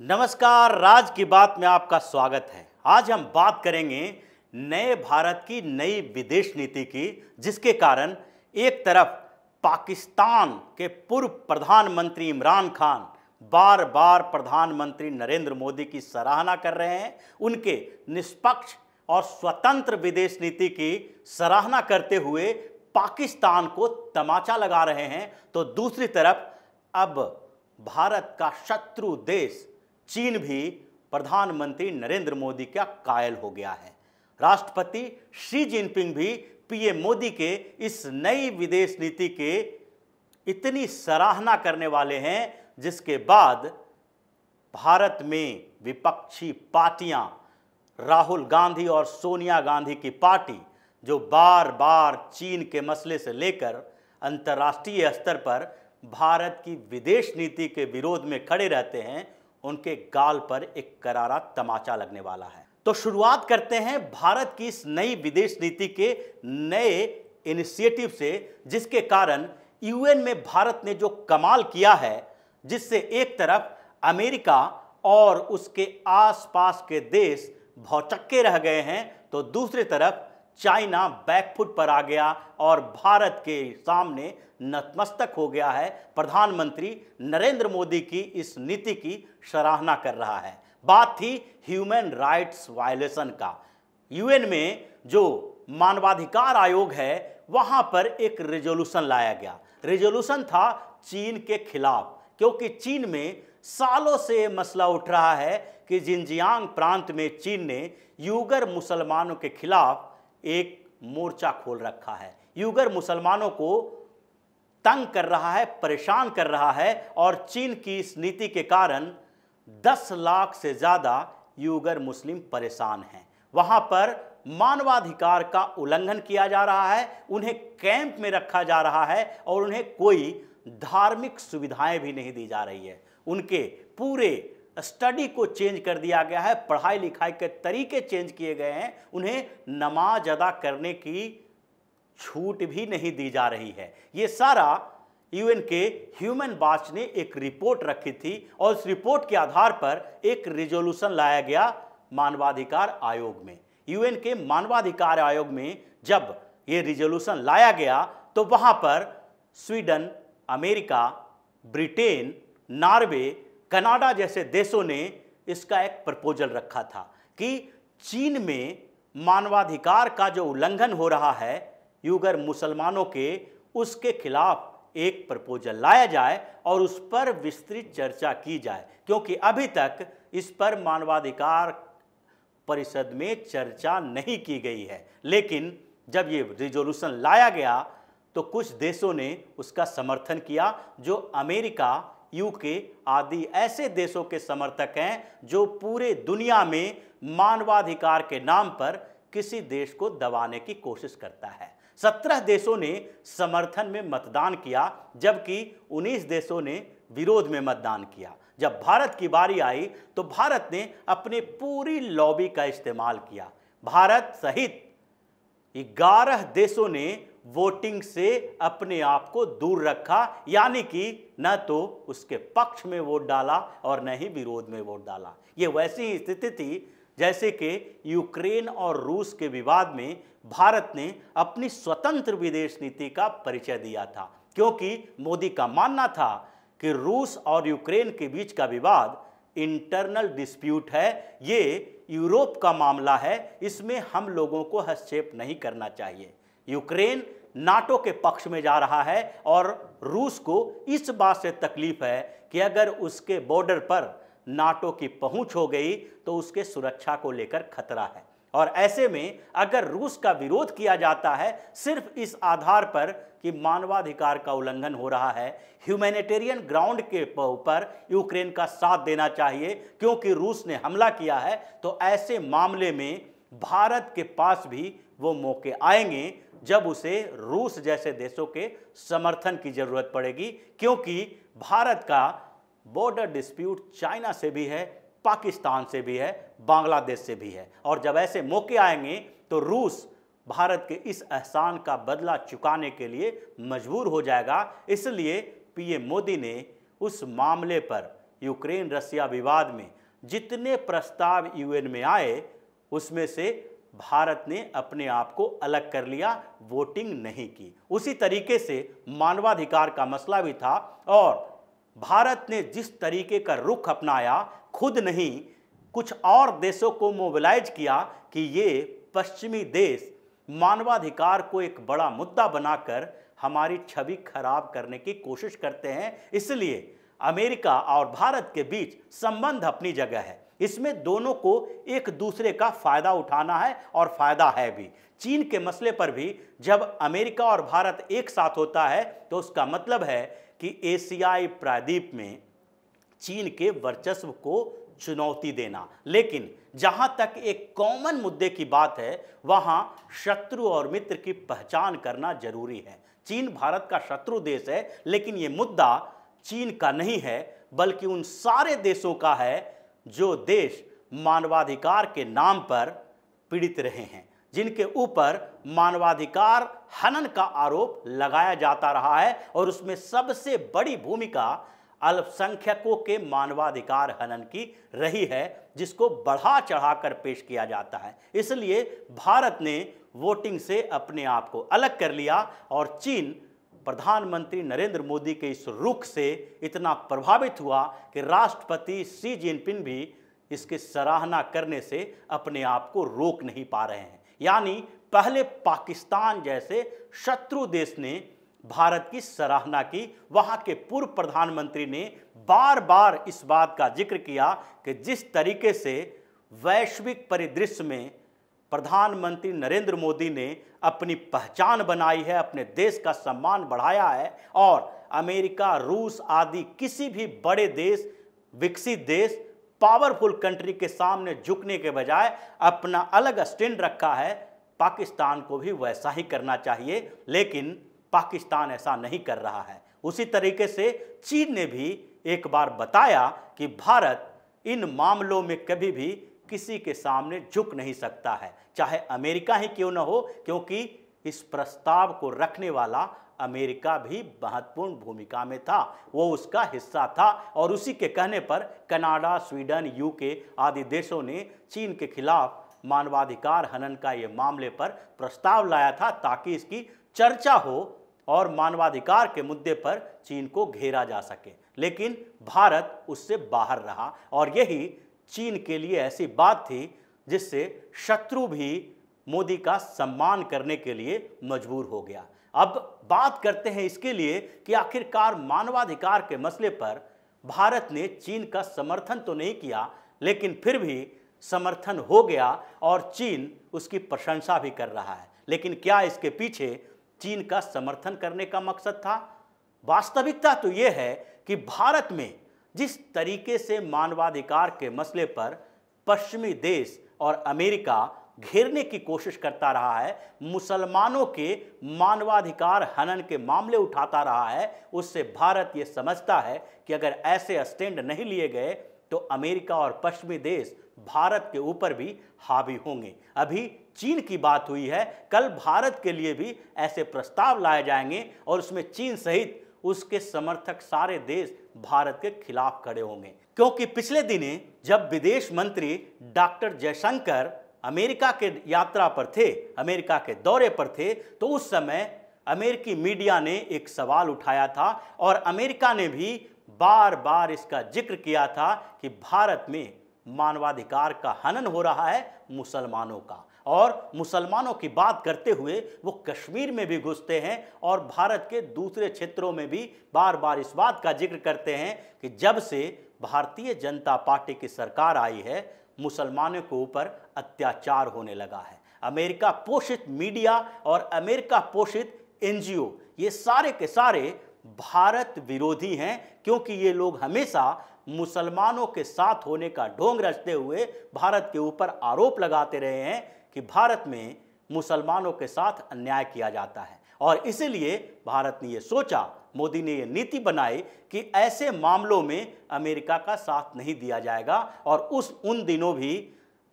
नमस्कार, राज की बात में आपका स्वागत है। आज हम बात करेंगे नए भारत की नई विदेश नीति की, जिसके कारण एक तरफ पाकिस्तान के पूर्व प्रधानमंत्री इमरान खान बार बार प्रधानमंत्री नरेंद्र मोदी की सराहना कर रहे हैं, उनके निष्पक्ष और स्वतंत्र विदेश नीति की सराहना करते हुए पाकिस्तान को तमाचा लगा रहे हैं, तो दूसरी तरफ अब भारत का शत्रु देश चीन भी प्रधानमंत्री नरेंद्र मोदी का कायल हो गया है। राष्ट्रपति शी जिनपिंग भी पीएम मोदी के इस नई विदेश नीति के इतनी सराहना करने वाले हैं, जिसके बाद भारत में विपक्षी पार्टियां, राहुल गांधी और सोनिया गांधी की पार्टी, जो बार बार चीन के मसले से लेकर अंतर्राष्ट्रीय स्तर पर भारत की विदेश नीति के विरोध में खड़े रहते हैं, उनके गाल पर एक करारा तमाचा लगने वाला है। तो शुरुआत करते हैं भारत की इस नई विदेश नीति के नए इनिशिएटिव से, जिसके कारण यूएन में भारत ने जो कमाल किया है, जिससे एक तरफ अमेरिका और उसके आसपास के देश भौचक्के रह गए हैं, तो दूसरी तरफ चाइना बैकफुट पर आ गया और भारत के सामने नतमस्तक हो गया है। प्रधानमंत्री नरेंद्र मोदी की इस नीति की सराहना कर रहा है। बात थी ह्यूमन राइट्स वायलेशन का। यूएन में जो मानवाधिकार आयोग है, वहां पर एक रेजोल्यूशन लाया गया। रेजोल्यूशन था चीन के खिलाफ, क्योंकि चीन में सालों से मसला उठ रहा है कि जिनजियांग प्रांत में चीन ने यूगर मुसलमानों के खिलाफ एक मोर्चा खोल रखा है, यूगर मुसलमानों को तंग कर रहा है, परेशान कर रहा है, और चीन की इस नीति के कारण 10 लाख से ज़्यादा यूगर मुस्लिम परेशान हैं। वहाँ पर मानवाधिकार का उल्लंघन किया जा रहा है, उन्हें कैंप में रखा जा रहा है और उन्हें कोई धार्मिक सुविधाएं भी नहीं दी जा रही है। उनके पूरे स्टडी को चेंज कर दिया गया है, पढ़ाई लिखाई के तरीके चेंज किए गए हैं, उन्हें नमाज अदा करने की छूट भी नहीं दी जा रही है। ये सारा यूएन के ह्यूमन वॉच ने एक रिपोर्ट रखी थी और उस रिपोर्ट के आधार पर एक रिजोल्यूशन लाया गया मानवाधिकार आयोग में। यूएन के मानवाधिकार आयोग में जब ये रिजोल्यूशन लाया गया, तो वहाँ पर Sweden, America, Britain, Norway, Canada जैसे देशों ने इसका एक प्रपोजल रखा था कि चीन में मानवाधिकार का जो उल्लंघन हो रहा है यूगर मुसलमानों के, उसके खिलाफ एक प्रपोजल लाया जाए और उस पर विस्तृत चर्चा की जाए, क्योंकि अभी तक इस पर मानवाधिकार परिषद में चर्चा नहीं की गई है। लेकिन जब ये रिजोल्यूशन लाया गया तो कुछ देशों ने उसका समर्थन किया, जो अमेरिका, यूके आदि ऐसे देशों के समर्थक हैं जो पूरे दुनिया में मानवाधिकार के नाम पर किसी देश को दबाने की कोशिश करता है। 17 देशों ने समर्थन में मतदान किया, जबकि 19 देशों ने विरोध में मतदान किया। जब भारत की बारी आई तो भारत ने अपनी पूरी लॉबी का इस्तेमाल किया। भारत सहित 11 देशों ने वोटिंग से अपने आप को दूर रखा, यानी कि न तो उसके पक्ष में वोट डाला और न ही विरोध में वोट डाला। ये वैसी ही स्थिति थी जैसे कि यूक्रेन और रूस के विवाद में भारत ने अपनी स्वतंत्र विदेश नीति का परिचय दिया था, क्योंकि मोदी का मानना था कि रूस और यूक्रेन के बीच का विवाद इंटरनल डिस्प्यूट है, ये यूरोप का मामला है, इसमें हम लोगों को हस्तक्षेप नहीं करना चाहिए। यूक्रेन नाटो के पक्ष में जा रहा है और रूस को इस बात से तकलीफ है कि अगर उसके बॉर्डर पर नाटो की पहुंच हो गई तो उसके सुरक्षा को लेकर खतरा है। और ऐसे में अगर रूस का विरोध किया जाता है सिर्फ इस आधार पर कि मानवाधिकार का उल्लंघन हो रहा है, ह्यूमैनिटेरियन ग्राउंड के ऊपर यूक्रेन का साथ देना चाहिए क्योंकि रूस ने हमला किया है, तो ऐसे मामले में भारत के पास भी वो मौके आएंगे जब उसे रूस जैसे देशों के समर्थन की जरूरत पड़ेगी, क्योंकि भारत का बॉर्डर डिस्प्यूट चाइना से भी है, पाकिस्तान से भी है, बांग्लादेश से भी है। और जब ऐसे मौके आएंगे तो रूस भारत के इस एहसान का बदला चुकाने के लिए मजबूर हो जाएगा। इसलिए पीएम मोदी ने उस मामले पर यूक्रेन रसिया विवाद में जितने प्रस्ताव यूएन में आए उसमें से भारत ने अपने आप को अलग कर लिया, वोटिंग नहीं की। उसी तरीके से मानवाधिकार का मसला भी था और भारत ने जिस तरीके का रुख अपनाया, खुद नहीं कुछ और देशों को मोबिलाइज किया कि ये पश्चिमी देश मानवाधिकार को एक बड़ा मुद्दा बनाकर हमारी छवि खराब करने की कोशिश करते हैं। इसलिए अमेरिका और भारत के बीच संबंध अपनी जगह है, इसमें दोनों को एक दूसरे का फायदा उठाना है और फायदा है भी। चीन के मसले पर भी जब अमेरिका और भारत एक साथ होता है तो उसका मतलब है कि एशियाई प्रायद्वीप में चीन के वर्चस्व को चुनौती देना। लेकिन जहां तक एक कॉमन मुद्दे की बात है, वहां शत्रु और मित्र की पहचान करना जरूरी है। चीन भारत का शत्रु देश है, लेकिन यह मुद्दा चीन का नहीं है बल्कि उन सारे देशों का है जो देश मानवाधिकार के नाम पर पीड़ित रहे हैं, जिनके ऊपर मानवाधिकार हनन का आरोप लगाया जाता रहा है और उसमें सबसे बड़ी भूमिका अल्पसंख्यकों के मानवाधिकार हनन की रही है, जिसको बढ़ा चढ़ाकर पेश किया जाता है। इसलिए भारत ने वोटिंग से अपने आप को अलग कर लिया और चीन प्रधानमंत्री नरेंद्र मोदी के इस रुख से इतना प्रभावित हुआ कि राष्ट्रपति शी जिनपिंग भी इसकी सराहना करने से अपने आप को रोक नहीं पा रहे हैं। यानी पहले पाकिस्तान जैसे शत्रु देश ने भारत की सराहना की, वहां के पूर्व प्रधानमंत्री ने बार बार इस बात का जिक्र किया कि जिस तरीके से वैश्विक परिदृश्य में प्रधानमंत्री नरेंद्र मोदी ने अपनी पहचान बनाई है, अपने देश का सम्मान बढ़ाया है और अमेरिका, रूस आदि किसी भी बड़े देश, विकसित देश, पावरफुल कंट्री के सामने झुकने के बजाय अपना अलग स्टैंड रखा है। पाकिस्तान को भी वैसा ही करना चाहिए, लेकिन पाकिस्तान ऐसा नहीं कर रहा है। उसी तरीके से चीन ने भी एक बार बताया कि भारत इन मामलों में कभी भी किसी के सामने झुक नहीं सकता है, चाहे अमेरिका ही क्यों न हो, क्योंकि इस प्रस्ताव को रखने वाला अमेरिका भी महत्वपूर्ण भूमिका में था, वो उसका हिस्सा था और उसी के कहने पर कनाडा, स्वीडन, यूके आदि देशों ने चीन के खिलाफ मानवाधिकार हनन का ये मामले पर प्रस्ताव लाया था ताकि इसकी चर्चा हो और मानवाधिकार के मुद्दे पर चीन को घेरा जा सके। लेकिन भारत उससे बाहर रहा और यही चीन के लिए ऐसी बात थी जिससे शत्रु भी मोदी का सम्मान करने के लिए मजबूर हो गया। अब बात करते हैं इसके लिए कि आखिरकार मानवाधिकार के मसले पर भारत ने चीन का समर्थन तो नहीं किया, लेकिन फिर भी समर्थन हो गया और चीन उसकी प्रशंसा भी कर रहा है। लेकिन क्या इसके पीछे चीन का समर्थन करने का मकसद था? वास्तविकता तो यह है कि भारत में जिस तरीके से मानवाधिकार के मसले पर पश्चिमी देश और अमेरिका घेरने की कोशिश करता रहा है, मुसलमानों के मानवाधिकार हनन के मामले उठाता रहा है, उससे भारत ये समझता है कि अगर ऐसे स्टैंड नहीं लिए गए तो अमेरिका और पश्चिमी देश भारत के ऊपर भी हावी होंगे। अभी चीन की बात हुई है, कल भारत के लिए भी ऐसे प्रस्ताव लाए जाएंगे और उसमें चीन सहित उसके समर्थक सारे देश भारत के खिलाफ खड़े होंगे। क्योंकि पिछले दिने जब विदेश मंत्री डॉक्टर जयशंकर अमेरिका के यात्रा पर थे, अमेरिका के दौरे पर थे, तो उस समय अमेरिकी मीडिया ने एक सवाल उठाया था और अमेरिका ने भी बार बार इसका जिक्र किया था कि भारत में मानवाधिकार का हनन हो रहा है मुसलमानों का, और मुसलमानों की बात करते हुए वो कश्मीर में भी घुसते हैं और भारत के दूसरे क्षेत्रों में भी बार बार इस बात का जिक्र करते हैं कि जब से भारतीय जनता पार्टी की सरकार आई है मुसलमानों के ऊपर अत्याचार होने लगा है। अमेरिका पोषित मीडिया और अमेरिका पोषित एनजीओ ये सारे के सारे भारत विरोधी हैं, क्योंकि ये लोग हमेशा मुसलमानों के साथ होने का ढोंग रचते हुए भारत के ऊपर आरोप लगाते रहे हैं कि भारत में मुसलमानों के साथ अन्याय किया जाता है। और इसीलिए भारत ने ये सोचा, मोदी ने ये नीति बनाई कि ऐसे मामलों में अमेरिका का साथ नहीं दिया जाएगा। और उन दिनों भी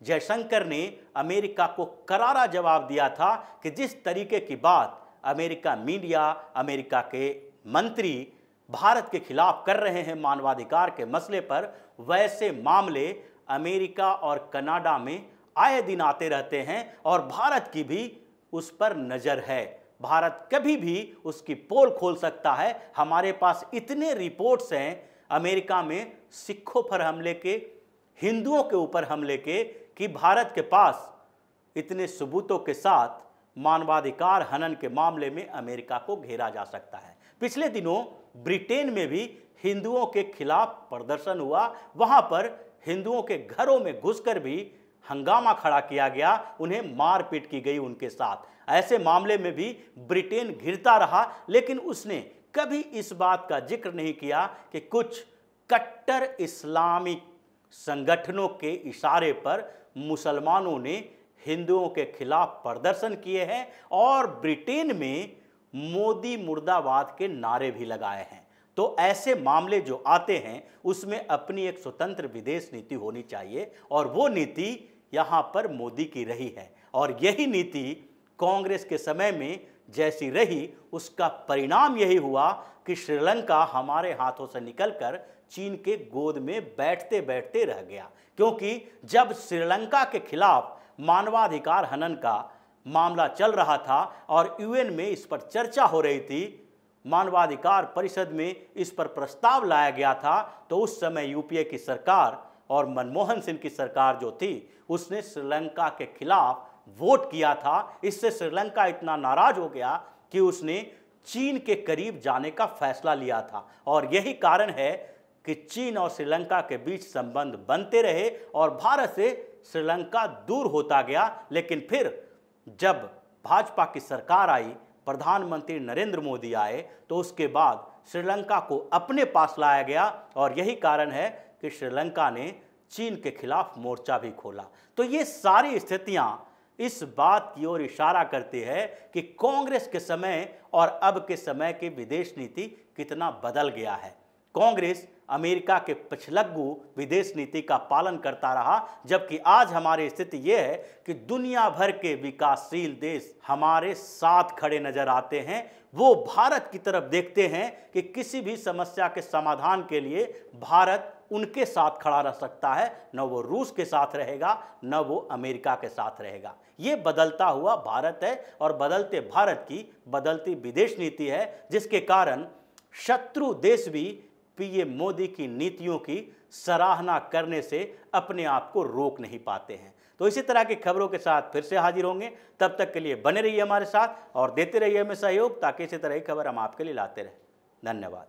जयशंकर ने अमेरिका को करारा जवाब दिया था कि जिस तरीके की बात अमेरिका मीडिया, अमेरिका के मंत्री भारत के खिलाफ कर रहे हैं मानवाधिकार के मसले पर, वैसे मामले अमेरिका और कनाडा में आए दिन आते रहते हैं और भारत की भी उस पर नजर है। भारत कभी भी उसकी पोल खोल सकता है। हमारे पास इतने रिपोर्ट्स हैं अमेरिका में सिखों पर हमले के, हिंदुओं के ऊपर हमले के, कि भारत के पास इतने सबूतों के साथ मानवाधिकार हनन के मामले में अमेरिका को घेरा जा सकता है। पिछले दिनों ब्रिटेन में भी हिंदुओं के खिलाफ प्रदर्शन हुआ। वहां पर हिंदुओं के घरों में घुसकर भी हंगामा खड़ा किया गया, उन्हें मारपीट की गई उनके साथ। ऐसे मामले में भी ब्रिटेन घिरता रहा, लेकिन उसने कभी इस बात का जिक्र नहीं किया कि कुछ कट्टर इस्लामिक संगठनों के इशारे पर मुसलमानों ने हिंदुओं के खिलाफ प्रदर्शन किए हैं और ब्रिटेन में मोदी मुर्दाबाद के नारे भी लगाए हैं। तो ऐसे मामले जो आते हैं उसमें अपनी एक स्वतंत्र विदेश नीति होनी चाहिए और वो नीति यहाँ पर मोदी की रही है। और यही नीति कांग्रेस के समय में जैसी रही, उसका परिणाम यही हुआ कि श्रीलंका हमारे हाथों से निकलकर चीन के गोद में बैठते बैठते रह गया। क्योंकि जब श्रीलंका के खिलाफ मानवाधिकार हनन का मामला चल रहा था और यूएन में इस पर चर्चा हो रही थी, मानवाधिकार परिषद में इस पर प्रस्ताव लाया गया था, तो उस समय यूपीए की सरकार और मनमोहन सिंह की सरकार जो थी उसने श्रीलंका के खिलाफ वोट किया था। इससे श्रीलंका इतना नाराज हो गया कि उसने चीन के करीब जाने का फैसला लिया था। और यही कारण है कि चीन और श्रीलंका के बीच संबंध बनते रहे और भारत से श्रीलंका दूर होता गया। लेकिन फिर जब भाजपा की सरकार आई, प्रधानमंत्री नरेंद्र मोदी आए, तो उसके बाद श्रीलंका को अपने पास लाया गया और यही कारण है कि श्रीलंका ने चीन के खिलाफ मोर्चा भी खोला। तो ये सारी स्थितियां इस बात की ओर इशारा करती है कि कांग्रेस के समय और अब के समय की विदेश नीति कितना बदल गया है। कांग्रेस अमेरिका के पिछलग्गू विदेश नीति का पालन करता रहा, जबकि आज हमारी स्थिति यह है कि दुनिया भर के विकासशील देश हमारे साथ खड़े नजर आते हैं। वो भारत की तरफ देखते हैं कि किसी भी समस्या के समाधान के लिए भारत उनके साथ खड़ा रह सकता है, न वो रूस के साथ रहेगा न वो अमेरिका के साथ रहेगा। ये बदलता हुआ भारत है और बदलते भारत की बदलती विदेश नीति है, जिसके कारण शत्रु देश भी पीएम मोदी की नीतियों की सराहना करने से अपने आप को रोक नहीं पाते हैं। तो इसी तरह की खबरों के साथ फिर से हाजिर होंगे। तब तक के लिए बने रहिए हमारे साथ और देते रहिए हमें सहयोग, ताकि इसी तरह की खबर हम आपके लिए लाते रहें। धन्यवाद।